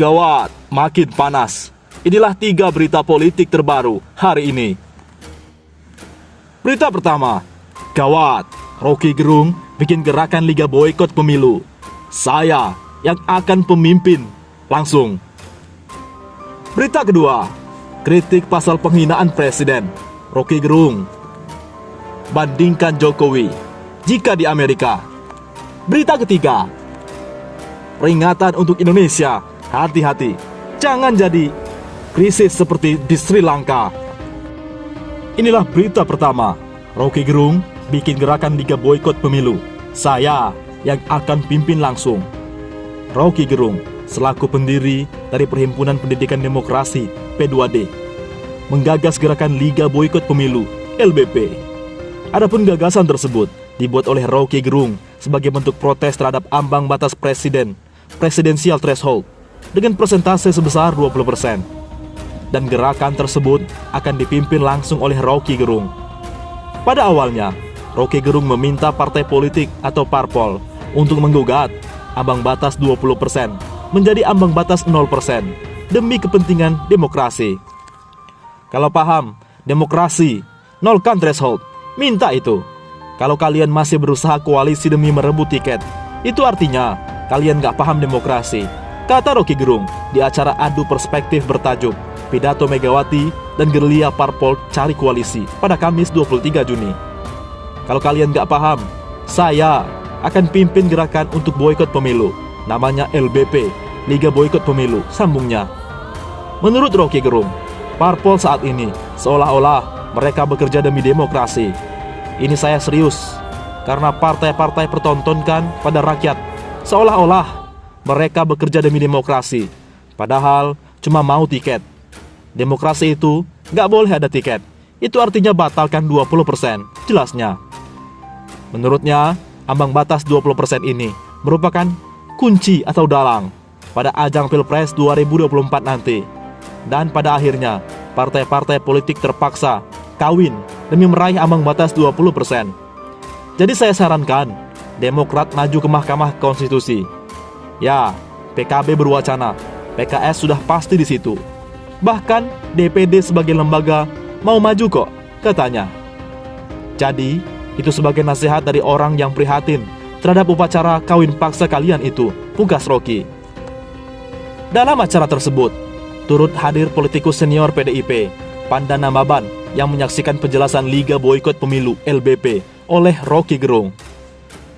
Gawat, makin panas. Inilah 3 berita politik terbaru hari ini. Berita pertama, gawat, Rocky Gerung bikin gerakan Liga Boykot Pemilu. Saya yang akan pemimpin langsung. Berita kedua, kritik pasal penghinaan presiden. Rocky Gerung bandingkan Jokowi jika di Amerika. Berita ketiga, peringatan untuk Indonesia, hati-hati, jangan jadi krisis seperti di Sri Lanka. Inilah berita pertama, Rocky Gerung bikin gerakan Liga Boykot Pemilu. Saya yang akan pimpin langsung. Rocky Gerung selaku pendiri dari Perhimpunan Pendidikan Demokrasi P2D menggagas gerakan Liga Boykot Pemilu LBP. Adapun gagasan tersebut dibuat oleh Rocky Gerung sebagai bentuk protes terhadap ambang batas presidensial threshold dengan persentase sebesar 20%. Dan gerakan tersebut akan dipimpin langsung oleh Rocky Gerung. Pada awalnya, Rocky Gerung meminta partai politik atau parpol untuk menggugat ambang batas 20% menjadi ambang batas 0% demi kepentingan demokrasi. Kalau paham demokrasi, nolkan threshold, minta itu. Kalau kalian masih berusaha koalisi demi merebut tiket, itu artinya kalian gak paham demokrasi, kata Rocky Gerung di acara adu perspektif bertajuk Pidato Megawati dan Gerilya Parpol Cari Koalisi pada Kamis 23 Juni. Kalau kalian gak paham, saya akan pimpin gerakan untuk boykot pemilu, namanya LBP, Liga Boykot Pemilu, sambungnya. Menurut Rocky Gerung, parpol saat ini seolah-olah mereka bekerja demi demokrasi. Ini saya serius, karena partai-partai pertontonkan pada rakyat seolah-olah mereka bekerja demi demokrasi, padahal cuma mau tiket. Demokrasi itu gak boleh ada tiket. Itu artinya batalkan 20%, jelasnya. Menurutnya, ambang batas 20% ini merupakan kunci atau dalang pada ajang Pilpres 2024 nanti. Dan pada akhirnya, partai-partai politik terpaksa kawin demi meraih ambang batas 20%. Jadi saya sarankan Demokrat maju ke Mahkamah Konstitusi. Ya, PKB berwacana, PKS sudah pasti di situ. Bahkan DPD sebagai lembaga mau maju kok, katanya. Jadi, itu sebagai nasihat dari orang yang prihatin terhadap upacara kawin paksa kalian itu, pungkas Rocky. Dalam acara tersebut, turut hadir politikus senior PDIP, Panda Namaban, yang menyaksikan penjelasan Liga Boykot Pemilu LBP oleh Rocky Gerung.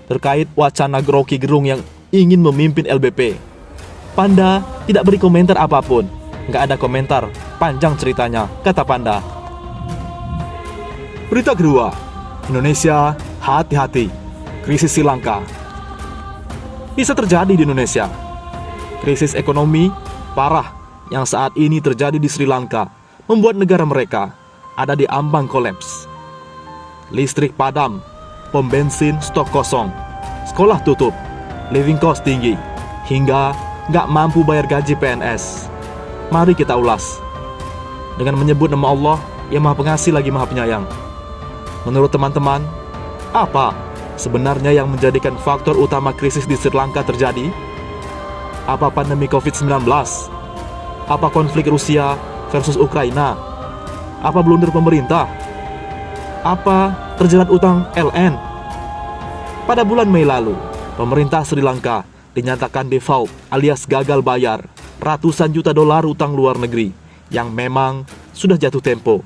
Terkait wacana Rocky Gerung yang ingin memimpin LBP, Panda tidak beri komentar apapun. Nggak ada komentar, panjang ceritanya, kata Panda. Berita kedua, Indonesia hati-hati, krisis Sri Lanka. Bisa terjadi di Indonesia. Krisis ekonomi parah yang saat ini terjadi di Sri Lanka membuat negara mereka ada di ambang kolaps. Listrik padam, pom bensin stok kosong, sekolah tutup, living cost tinggi, hingga nggak mampu bayar gaji PNS. Mari kita ulas dengan menyebut nama Allah yang Maha Pengasih lagi Maha Penyayang. Menurut teman-teman, apa sebenarnya yang menjadikan faktor utama krisis di Sri Lanka terjadi? Apa pandemi COVID-19? Apa konflik Rusia versus Ukraina? Apa blunder pemerintah? Apa terjerat utang LN? Pada bulan Mei lalu, pemerintah Sri Lanka dinyatakan default alias gagal bayar ratusan juta dolar utang luar negeri yang memang sudah jatuh tempo.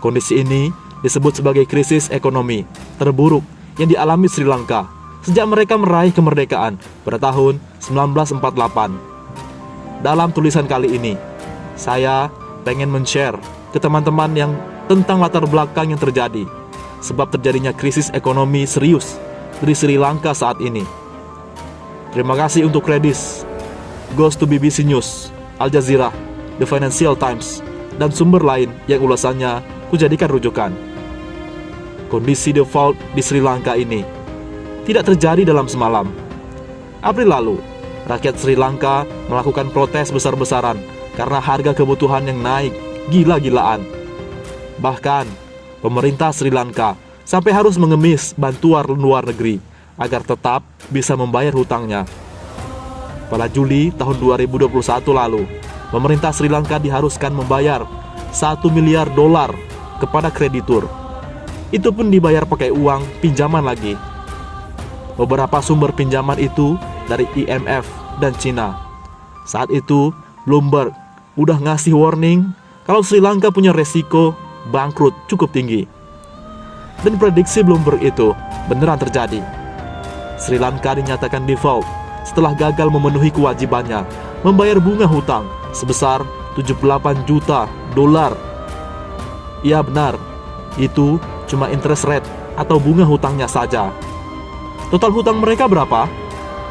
Kondisi ini disebut sebagai krisis ekonomi terburuk yang dialami Sri Lanka sejak mereka meraih kemerdekaan pada tahun 1948. Dalam tulisan kali ini, saya pengen men-share ke teman-teman yang tentang latar belakang yang terjadi sebab terjadinya krisis ekonomi serius di Sri Lanka saat ini. Terima kasih untuk kredit goes to BBC News, Al Jazeera, The Financial Times, dan sumber lain yang ulasannya kujadikan rujukan. Kondisi default di Sri Lanka ini tidak terjadi dalam semalam. April lalu, rakyat Sri Lanka melakukan protes besar-besaran karena harga kebutuhan yang naik gila-gilaan. Bahkan, pemerintah Sri Lanka sampai harus mengemis bantuan luar negeri agar tetap bisa membayar hutangnya. Pada Juli tahun 2021 lalu, pemerintah Sri Lanka diharuskan membayar 1 miliar dolar kepada kreditur. Itu pun dibayar pakai uang pinjaman lagi. Beberapa sumber pinjaman itu dari IMF dan Cina. Saat itu, Bloomberg udah ngasih warning kalau Sri Lanka punya resiko bangkrut cukup tinggi. Dan prediksi Bloomberg itu beneran terjadi. Sri Lanka dinyatakan default setelah gagal memenuhi kewajibannya membayar bunga hutang sebesar 78 juta dolar. Iya benar, itu cuma interest rate atau bunga hutangnya saja. Total hutang mereka berapa?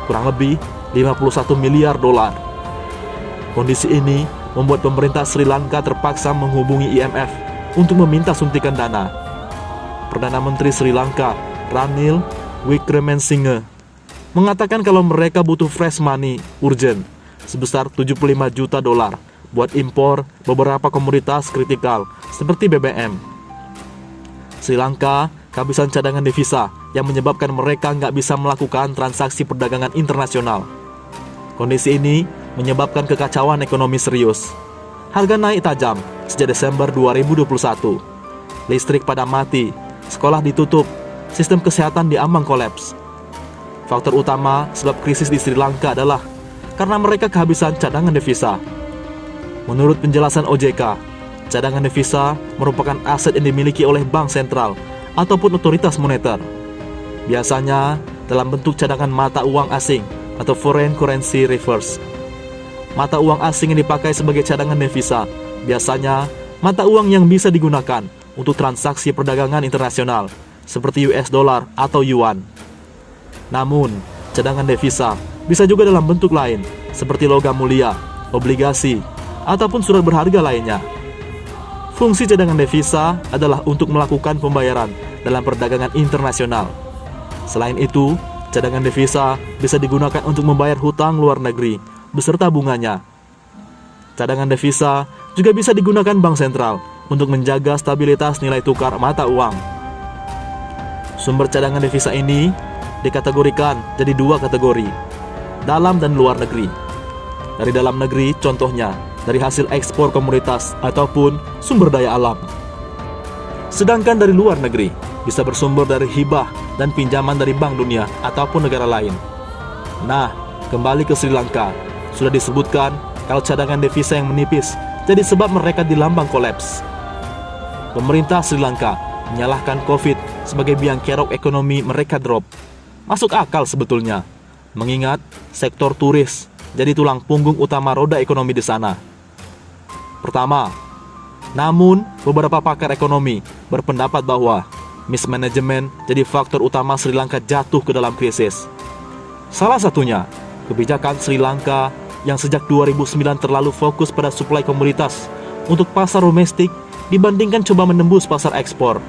Kurang lebih 51 miliar dolar. Kondisi ini membuat pemerintah Sri Lanka terpaksa menghubungi IMF untuk meminta suntikan dana. Perdana Menteri Sri Lanka, Ranil Wickremesinghe, mengatakan kalau mereka butuh fresh money urgent sebesar 75 juta dolar buat impor beberapa komoditas kritikal seperti BBM. Sri Lanka kehabisan cadangan devisa yang menyebabkan mereka nggak bisa melakukan transaksi perdagangan internasional. Kondisi ini menyebabkan kekacauan ekonomi serius. Harga naik tajam sejak Desember 2021. Listrik pada mati, sekolah ditutup, sistem kesehatan diambang kolaps. Faktor utama sebab krisis di Sri Lanka adalah karena mereka kehabisan cadangan devisa. Menurut penjelasan OJK, cadangan devisa merupakan aset yang dimiliki oleh bank sentral ataupun otoritas moneter. Biasanya dalam bentuk cadangan mata uang asing atau foreign currency reserves. Mata uang asing yang dipakai sebagai cadangan devisa biasanya mata uang yang bisa digunakan untuk transaksi perdagangan internasional seperti US dollar atau yuan. Namun, cadangan devisa bisa juga dalam bentuk lain, seperti logam mulia, obligasi, ataupun surat berharga lainnya. Fungsi cadangan devisa adalah untuk melakukan pembayaran dalam perdagangan internasional. Selain itu, cadangan devisa bisa digunakan untuk membayar hutang luar negeri beserta bunganya. Cadangan devisa juga bisa digunakan bank sentral untuk menjaga stabilitas nilai tukar mata uang. Sumber cadangan devisa ini dikategorikan jadi dua kategori, dalam dan luar negeri. Dari dalam negeri contohnya dari hasil ekspor komoditas ataupun sumber daya alam. Sedangkan dari luar negeri bisa bersumber dari hibah dan pinjaman dari Bank Dunia ataupun negara lain. Nah, kembali ke Sri Lanka, sudah disebutkan kalau cadangan devisa yang menipis jadi sebab mereka dilambang kolaps. Pemerintah Sri Lanka menyalahkan COVID sebagai biang kerok ekonomi mereka drop. Masuk akal sebetulnya, mengingat sektor turis jadi tulang punggung utama roda ekonomi di sana. Pertama, namun beberapa pakar ekonomi berpendapat bahwa mismanagement jadi faktor utama Sri Lanka jatuh ke dalam krisis. Salah satunya, kebijakan Sri Lanka yang sejak 2009 terlalu fokus pada suplai komoditas untuk pasar domestik dibandingkan coba menembus pasar ekspor.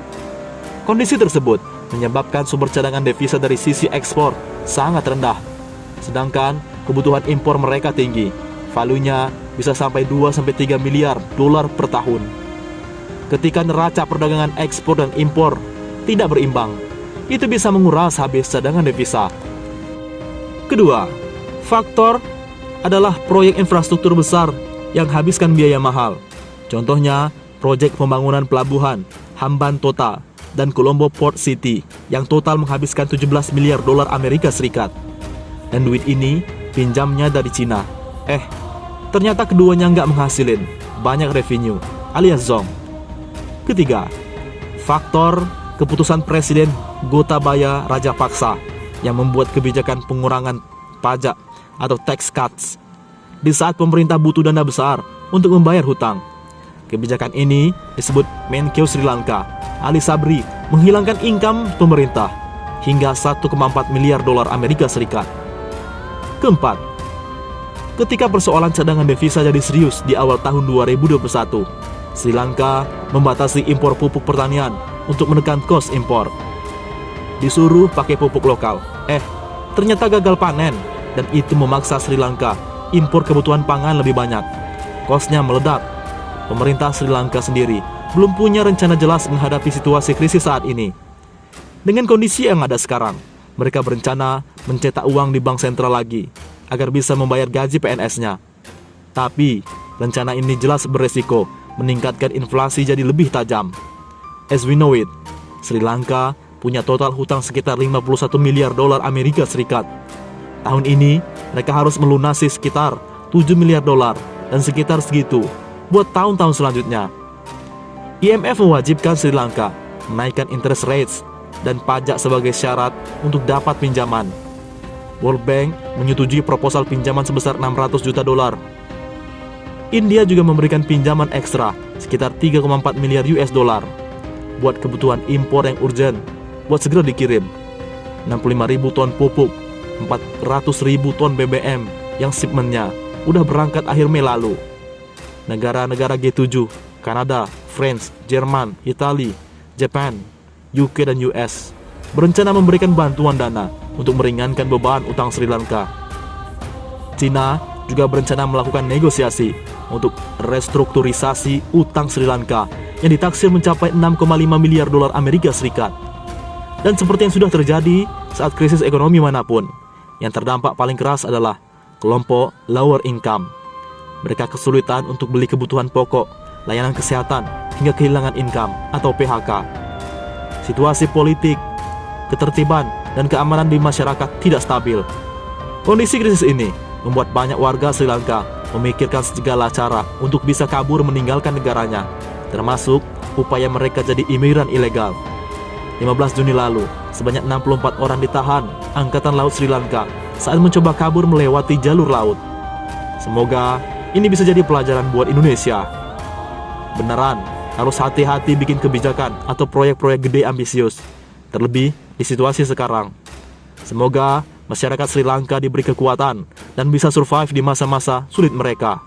Kondisi tersebut menyebabkan sumber cadangan devisa dari sisi ekspor sangat rendah, sedangkan kebutuhan impor mereka tinggi. Valuenya bisa sampai 2-3 miliar dolar per tahun. Ketika neraca perdagangan ekspor dan impor tidak berimbang, itu bisa menguras habis cadangan devisa. Kedua, faktor adalah proyek infrastruktur besar yang habiskan biaya mahal. Contohnya, proyek pembangunan pelabuhan Hambantota dan Colombo Port City yang total menghabiskan 17 miliar dolar Amerika Serikat. Dan duit ini pinjamnya dari Cina. Ternyata keduanya nggak menghasilin banyak revenue alias zonk. Ketiga, faktor keputusan Presiden Gotabaya Rajapaksa yang membuat kebijakan pengurangan pajak atau tax cuts di saat pemerintah butuh dana besar untuk membayar hutang. Kebijakan ini disebut Menkeu Sri Lanka Ali Sabri menghilangkan income pemerintah hingga 1,4 miliar dolar Amerika Serikat. Keempat, ketika persoalan cadangan devisa jadi serius di awal tahun 2021, Sri Lanka membatasi impor pupuk pertanian untuk menekan kos impor. Disuruh pakai pupuk lokal, ternyata gagal panen dan itu memaksa Sri Lanka impor kebutuhan pangan lebih banyak. Kosnya meledak. Pemerintah Sri Lanka sendiri belum punya rencana jelas menghadapi situasi krisis saat ini. Dengan kondisi yang ada sekarang, mereka berencana mencetak uang di bank sentral lagi. agar bisa membayar gaji PNS-nya. Tapi, rencana ini jelas beresiko meningkatkan inflasi jadi lebih tajam. As we know it, Sri Lanka punya total hutang sekitar 51 miliar dolar Amerika Serikat. Tahun ini, mereka harus melunasi sekitar 7 miliar dolar dan sekitar segitu buat tahun-tahun selanjutnya. IMF mewajibkan Sri Lanka menaikkan interest rates dan pajak sebagai syarat untuk dapat pinjaman. World Bank menyetujui proposal pinjaman sebesar 600 juta dolar. India juga memberikan pinjaman ekstra sekitar 3,4 miliar US dollar buat kebutuhan impor yang urgent buat segera dikirim. 65.000 ton pupuk, 400.000 ton BBM yang shipmentnya udah berangkat akhir Mei lalu. Negara-negara G7, Kanada, France, Jerman, Italia, Jepang, UK dan US berencana memberikan bantuan dana untuk meringankan beban utang Sri Lanka. Cina juga berencana melakukan negosiasi untuk restrukturisasi utang Sri Lanka yang ditaksir mencapai 6,5 miliar dolar Amerika Serikat. Dan seperti yang sudah terjadi saat krisis ekonomi manapun, yang terdampak paling keras adalah kelompok lower income. Mereka kesulitan untuk beli kebutuhan pokok, layanan kesehatan, hingga kehilangan income atau PHK. Situasi politik, ketertiban, dan keamanan di masyarakat tidak stabil. Kondisi krisis ini membuat banyak warga Sri Lanka memikirkan segala cara untuk bisa kabur meninggalkan negaranya, termasuk upaya mereka jadi imigran ilegal. 15 Juni lalu, sebanyak 64 orang ditahan Angkatan Laut Sri Lanka saat mencoba kabur melewati jalur laut. Semoga ini bisa jadi pelajaran buat Indonesia. Beneran, harus hati-hati bikin kebijakan atau proyek-proyek gede ambisius, terlebih di situasi sekarang. Semoga masyarakat Sri Lanka diberi kekuatan dan bisa survive di masa-masa sulit mereka.